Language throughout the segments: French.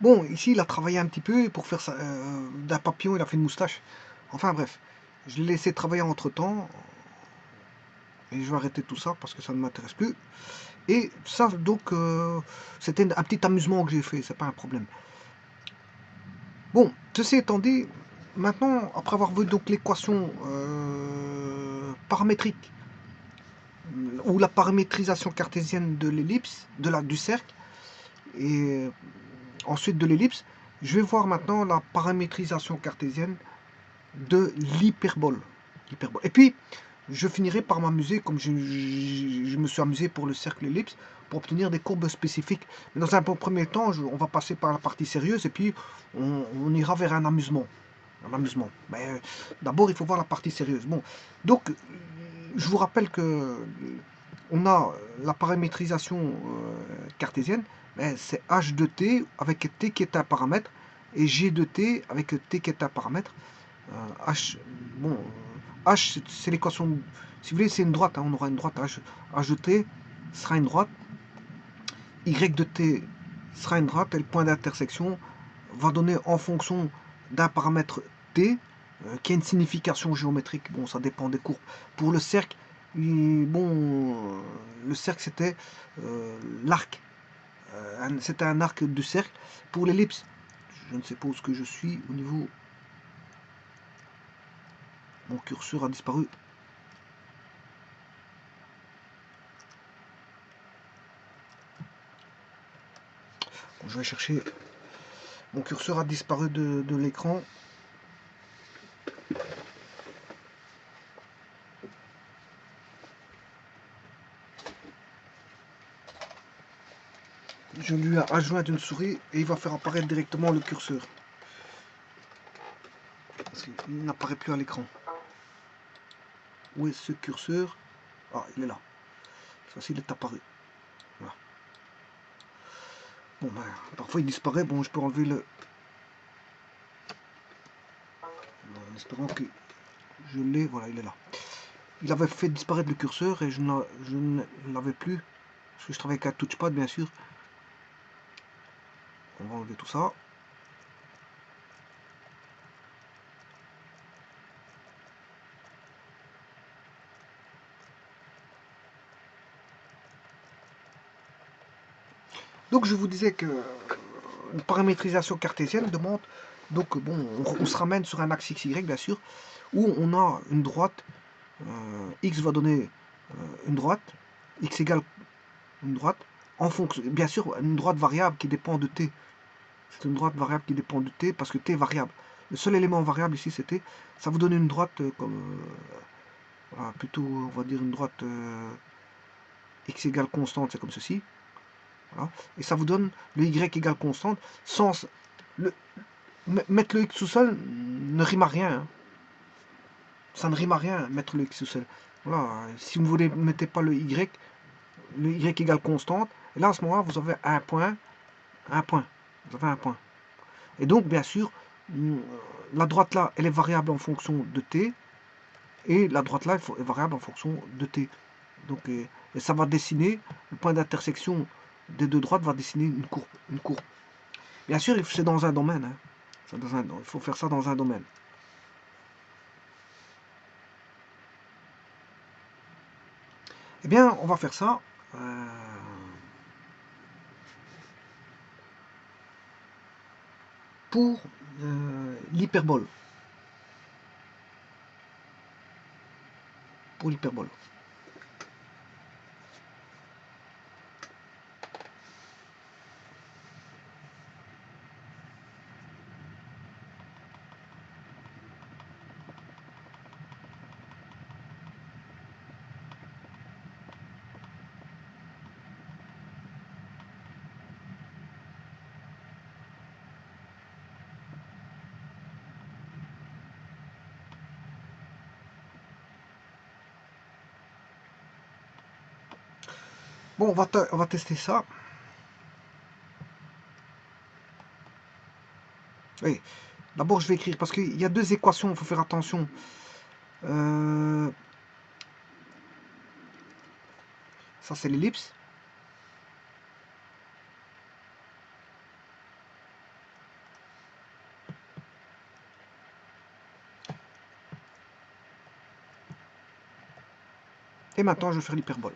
Bon, ici, il a travaillé un petit peu pour faire ça. D'un papillon, il a fait une moustache. Enfin bref, je l'ai laissé travailler entre-temps. Et je vais arrêter tout ça parce que ça ne m'intéresse plus. Et ça, donc, c'était un petit amusement que j'ai fait, c'est pas un problème. Bon, ceci étant dit, maintenant, après avoir vu donc l'équation paramétrique ou la paramétrisation cartésienne de l'ellipse, du cercle, et ensuite de l'ellipse, je vais voir maintenant la paramétrisation cartésienne de l'hyperbole. Et puis, je finirai par m'amuser, comme je me suis amusé pour le cercle ellipse, pour obtenir des courbes spécifiques. Mais dans un premier temps, on va passer par la partie sérieuse et puis on ira vers un amusement. Mais d'abord, il faut voir la partie sérieuse. Bon, donc, je vous rappelle que on a la paramétrisation cartésienne, c'est h de t avec t qui est un paramètre et g de t avec t qui est un paramètre. H, bon, H c'est l'équation, si vous voulez, c'est une droite, hein, on aura une droite, H de t sera une droite, Y de t sera une droite, et le point d'intersection va donner en fonction d'un paramètre t, qui a une signification géométrique, bon, ça dépend des courbes. Pour le cercle, le cercle c'était l'arc, c'était un arc du cercle. Pour l'ellipse, je ne sais pas où ce que je suis au niveau. Mon curseur a disparu. Bon, je vais chercher. Mon curseur a disparu de l'écran. Je lui ai adjoint une souris et il va faire apparaître directement le curseur. Parce qu'il n'apparaît plus à l'écran. Où est ce curseur? Ah, il est là. Ça, il est apparu. Voilà. Bon, ben, parfois il disparaît. Bon, je peux enlever le. En espérant que je l'ai. Voilà, il est là. Il avait fait disparaître le curseur et je ne l'avais plus. Parce que je travaille avec un touchpad, bien sûr. On va enlever tout ça. Donc je vous disais que une paramétrisation cartésienne demande, donc bon, on se ramène sur un axe XY bien sûr, où on a une droite, X va donner une droite, X égale une droite, en fonction, bien sûr, une droite variable qui dépend de T. C'est une droite variable qui dépend de T parce que T est variable. Le seul élément variable ici c'est T. Ça vous donne une droite comme, voilà, plutôt on va dire une droite X égale constante, c'est comme ceci. Voilà. Et ça vous donne le Y égale constante sans. Le, mettre le X tout seul ne rime à rien. Hein. Ça ne rime à rien, mettre le X tout seul. Voilà. Si vous ne mettez pas le Y égale constante, et là, à ce moment-là, vous avez un point. Vous avez un point. Et donc, bien sûr, la droite là, elle est variable en fonction de t, et la droite là, est variable en fonction de t. Donc, et ça va dessiner, le point d'intersection des deux droites va dessiner une courbe. Une courbe. Bien sûr, c'est dans un domaine. Hein. Il faut faire ça dans un domaine. Eh bien, on va faire ça. Pour l'hyperbole. Pour l'hyperbole. Bon, on va tester ça. Oui. D'abord, je vais écrire parce qu'il y a deux équations, il faut faire attention. Ça, c'est l'ellipse. Et maintenant, je vais faire l'hyperbole.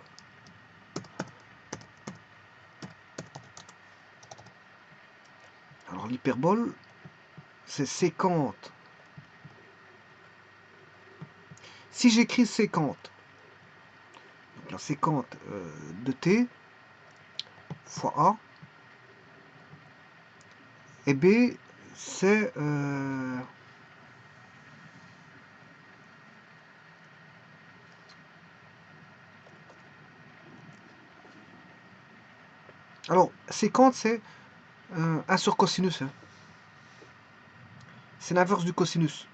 Alors, l'hyperbole, c'est sécante. Si j'écris sécante, donc la sécante de t fois a, et b, c'est... alors, sécante, c'est 1 sur cosinus. Hein. C'est l'inverse du cosinus.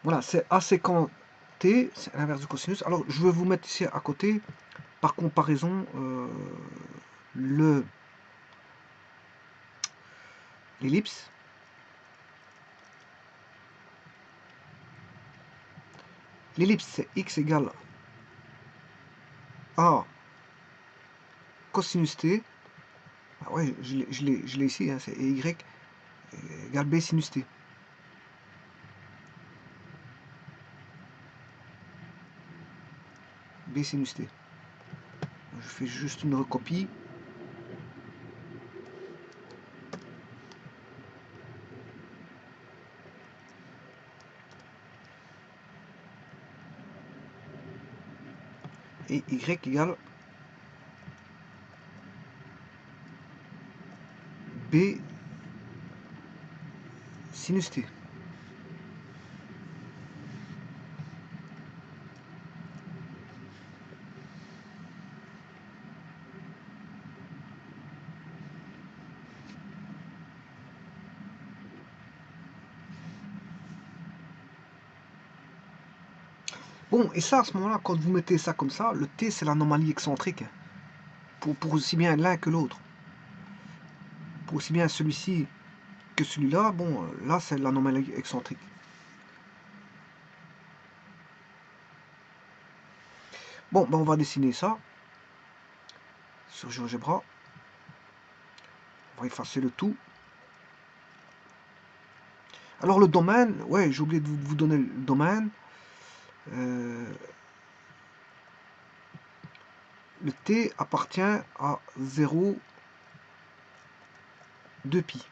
Voilà, c'est a sécant t, c'est l'inverse du cosinus. Alors, je vais vous mettre ici à côté, par comparaison, l'ellipse. L'ellipse, c'est x égale a cosinus t. Ah ouais, je l'ai ici, hein, c'est y égale b sinus t. B sinus t. Je fais juste une recopie. Et y égale b sinus t. Bon, et ça, à ce moment-là, quand vous mettez ça comme ça, le t, c'est l'anomalie excentrique. Pour aussi bien l'un que l'autre. Pour aussi bien celui-ci que celui-là, bon, là, c'est l'anomalie excentrique. Bon, ben, on va dessiner ça sur GeoGebra. On va effacer le tout. Alors, le domaine, ouais, j'ai oublié de vous donner le domaine. Le t appartient à 0, 2 pi.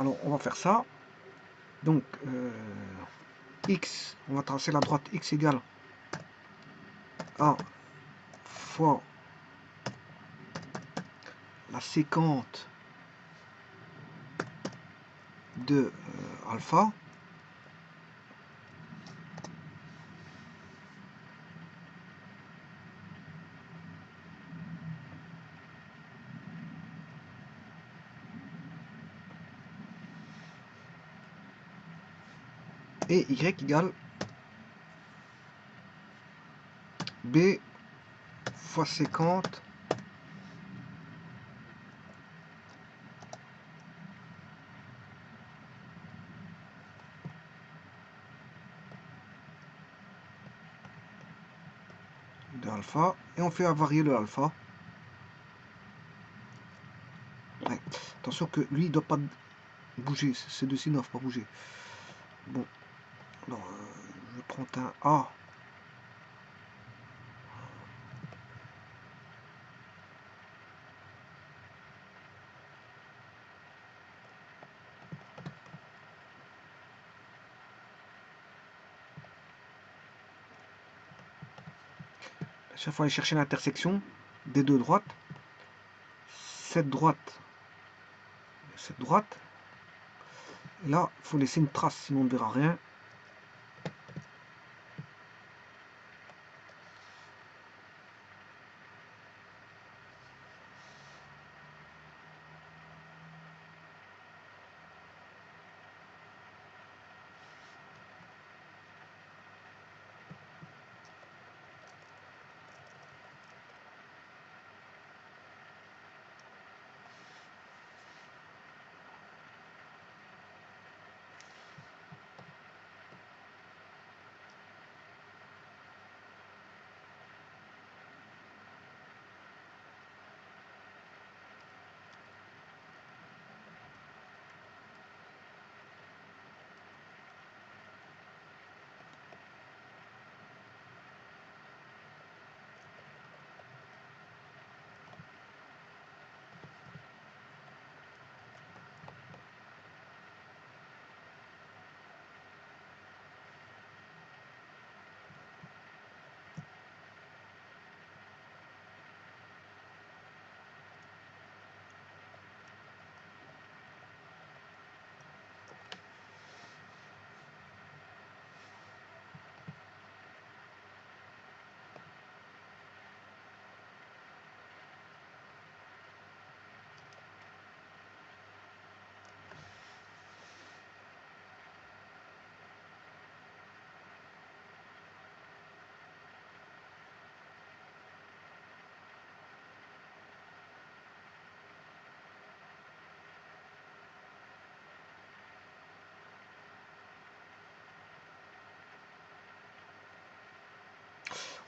Alors, on va faire ça. Donc, x, on va tracer la droite x égale a fois la séquente de alpha. Et y égale b fois séquente de alpha. Et on fait varier le alpha. Ouais. Attention que lui, il ne doit pas bouger. Ces deux-ci ne doivent pas bouger. Bon. Alors, je prends un A. Il faut aller chercher l'intersection des deux droites. Cette droite. Cette droite. Et là, il faut laisser une trace, sinon on ne verra rien.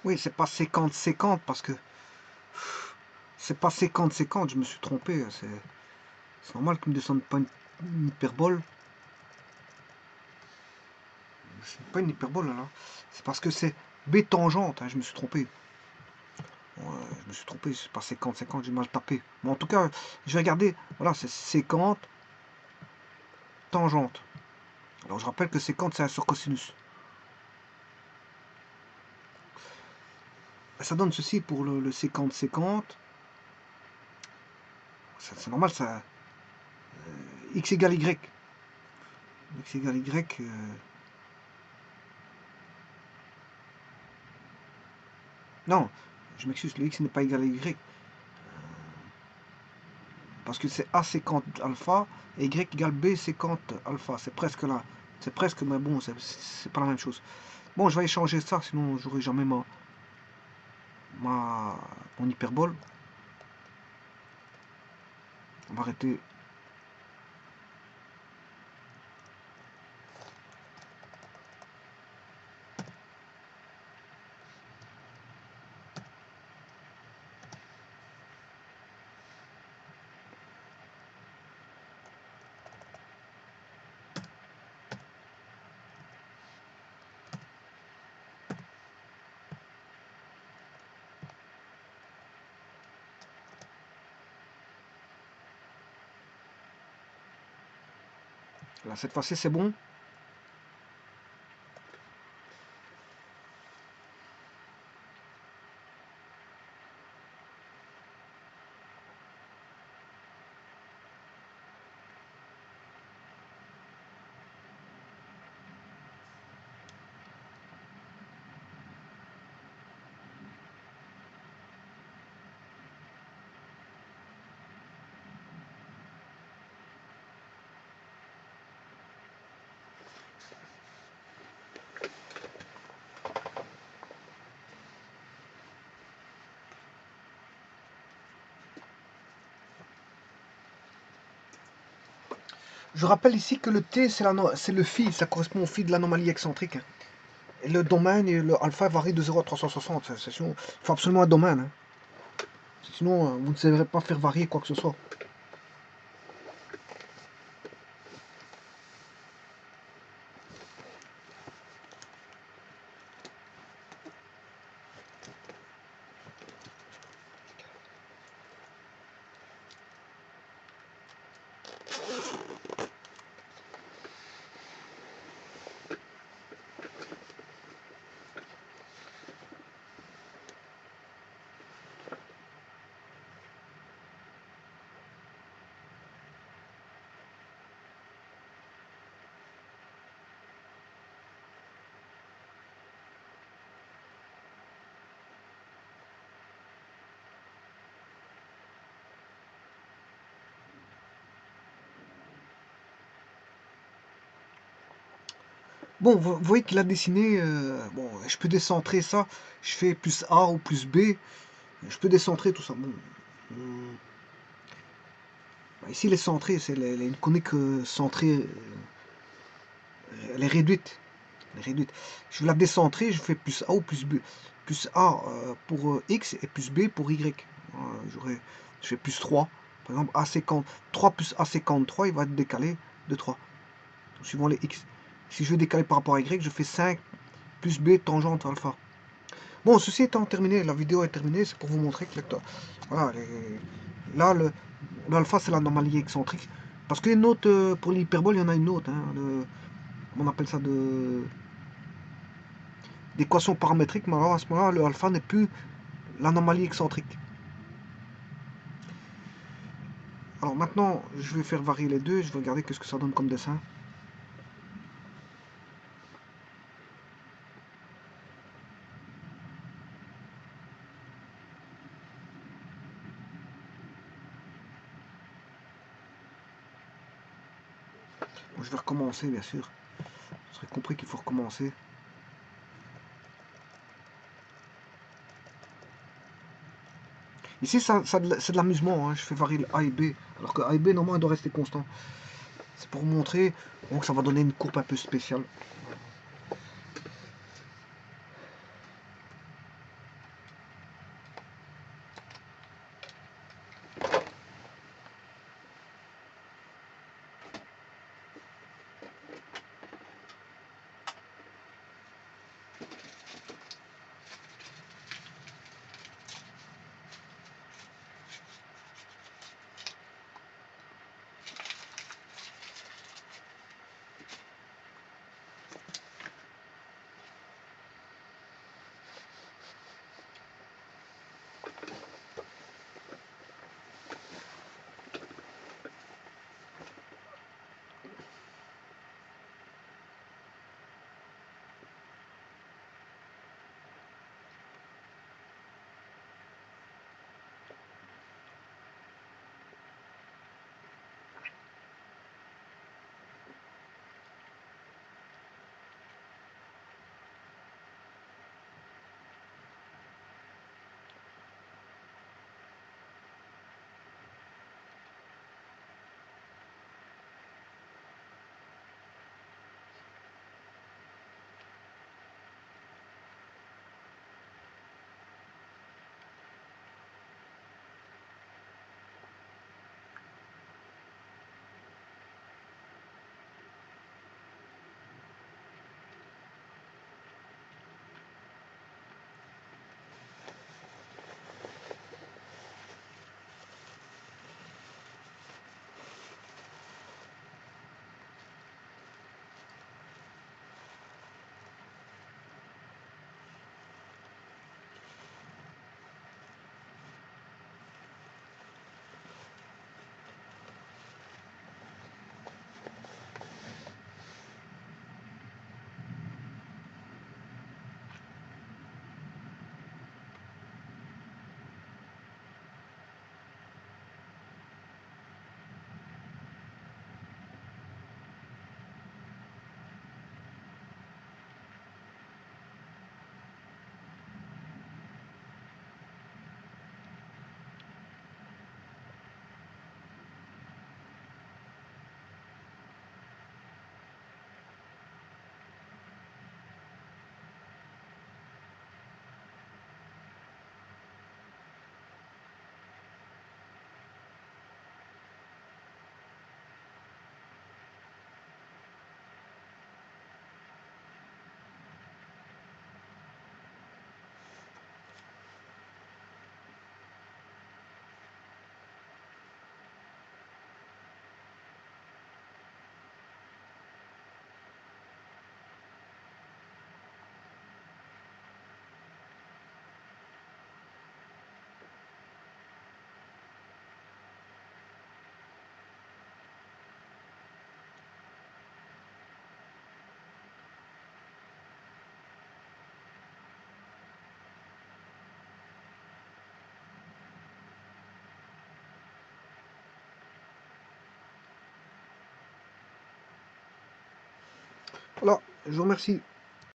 Oui, c'est pas 50-50 parce que c'est pas 50-50, je me suis trompé. C'est normal qu'il me descende pas une hyperbole. C'est pas une hyperbole là. C'est parce que c'est B tangente, hein, je me suis trompé. Ouais, je me suis trompé, c'est pas 50-50, j'ai mal tapé. Mais en tout cas, je vais regarder. Voilà, c'est 50 tangente. Alors je rappelle que 50 c'est un sur cosinus. Ça donne ceci pour le 50-50. C'est normal, ça. X égale Y. X égale Y. Non, je m'excuse, le X n'est pas égal à Y. Parce que c'est A séquente alpha et Y égale B séquente alpha. C'est presque là. C'est presque, mais bon, c'est pas la même chose. Bon, je vais échanger ça, sinon j'aurai jamais mon hyperbole. On va arrêter. Là, cette fois-ci, c'est bon. Je rappelle ici que le T, c'est le phi, ça correspond au phi de l'anomalie excentrique. Et le domaine et le alpha varient de 0 à 360. Il faut absolument un domaine. Hein. Sinon, vous ne saurez pas faire varier quoi que ce soit. Bon, vous voyez qu'il a dessiné. Bon, je peux décentrer ça. Je fais plus A ou plus B. Je peux décentrer tout ça. Bon. Ici, les centrés, c'est une conique centrée. Elle est réduite. Elle est réduite. Je vais la décentrer. Je fais plus A ou plus B. Plus A pour X et plus B pour Y. Je fais plus 3. Par exemple, A50. 3 plus A53, il va être décalé de 3. Suivant les X. Si je veux décaler par rapport à Y, je fais 5 plus B tangente alpha. Bon, ceci étant terminé, la vidéo est terminée, c'est pour vous montrer que voilà, là, l'alpha c'est l'anomalie excentrique. Parce que une autre, pour l'hyperbole, il y en a une autre. Hein, on appelle ça d'équation paramétrique, mais alors à ce moment-là, le alpha n'est plus l'anomalie excentrique. Alors maintenant, je vais faire varier les deux, je vais regarder ce que ça donne comme dessin. Bon, je vais recommencer, bien sûr. Vous aurez compris qu'il faut recommencer. Ici, c'est de l'amusement, hein. Je fais varier le A et B, alors que A et B, normalement, il doit rester constant. C'est pour vous montrer donc ça va donner une courbe un peu spéciale. Voilà, je vous remercie.